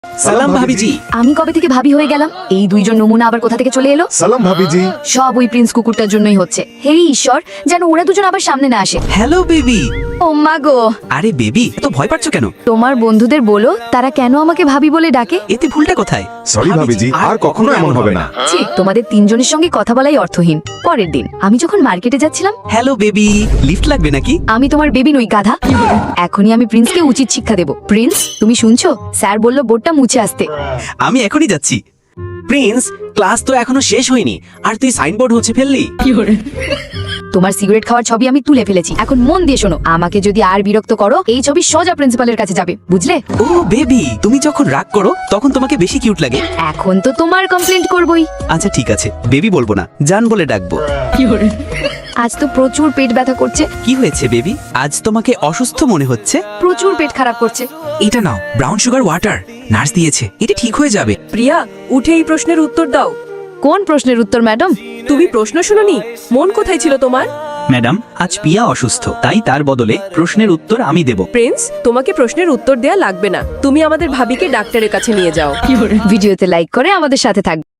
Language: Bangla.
সালাম ভাবিজি। আমি কবে থেকে ভাবি হয়ে গেলাম? এই দুইজন নমুনা আবার কোথা থেকে চলে এলো? সালাম ভাবিজি। সব ওই প্রিন্স কুকুরটার জন্যই হচ্ছে। হে ঈশ্বর, যেন ওরা দুজন আবার সামনে না আসে। Hello baby. ও মা গো, আরে বেবি, এত ভয় পাচ্ছ কেন? তোমার বন্ধুদের বলো তারা কেন আমাকে ভাবি বলে ডাকে। এতে ভুলটা কোথায়? সরি ভাবিজি, আর কখনো এমন হবে না। ছি, তোমাদের তিনজনের সঙ্গে কথা বলাই অর্থহীন। পরের দিন আমি যখন মার্কেটে যাচ্ছিলাম, হ্যালো বেবি, লিফট লাগবে নাকি? আমি তোমার বেবি নই গাধা। এখনই আমি প্রিন্সকে উচিত শিক্ষা দেব। প্রিন্স, তুমি শুনছো? স্যার বললো বোর্ডটা মুছে আসতে। আমি এখনই যাচ্ছি। প্রিন্স, ক্লাস তো এখনো শেষ হয়নি আর তুই সাইনবোর্ড হচ্ছে ফেললি। তোমার সিগারেট খাওয়ার ছবি আমি তুলে ফেলেছি। এখন মন দিয়ে শোনো, আমাকে যদি আর বিরক্ত করো, এই ছবি সোজা প্রিন্সিপালের কাছে যাবে, বুঝলে? ও বেবি, তুমি যখন রাগ করো তখন তোমাকে বেশি কিউট লাগে। এখন তো তোমার কমপ্লেন্ট করবই। আচ্ছা ঠিক আছে, বেবি বলবো না, জান বলে ডাকবো। আজ তো প্রচুর পেট ব্যথা করছে। কি হয়েছে বেবি? আজ তোমাকে অসুস্থ মনে হচ্ছে। প্রচুর পেট খারাপ করছে। এটা নাও, ব্রাউন সুগার ওয়াটার, নার্স দিয়েছে, এটা ঠিক হয়ে যাবে। প্রিয়া, উঠে এই প্রশ্নের উত্তর দাও। কোন প্রশ্নের উত্তর ম্যাডাম? তুমি প্রশ্ন শুনোনি? মন কোথায় ছিল তোমার? ম্যাডাম, আজ পিয়া অসুস্থ, তাই তার বদলে প্রশ্নের উত্তর আমি দেব। প্রিন্স, তোমাকে প্রশ্নের উত্তর দেয়া লাগবে না। তুমি আমাদের ভাবিকে ডাক্তারের কাছে নিয়ে যাও। ভিডিওতে লাইক করে আমাদের সাথে থাকবে।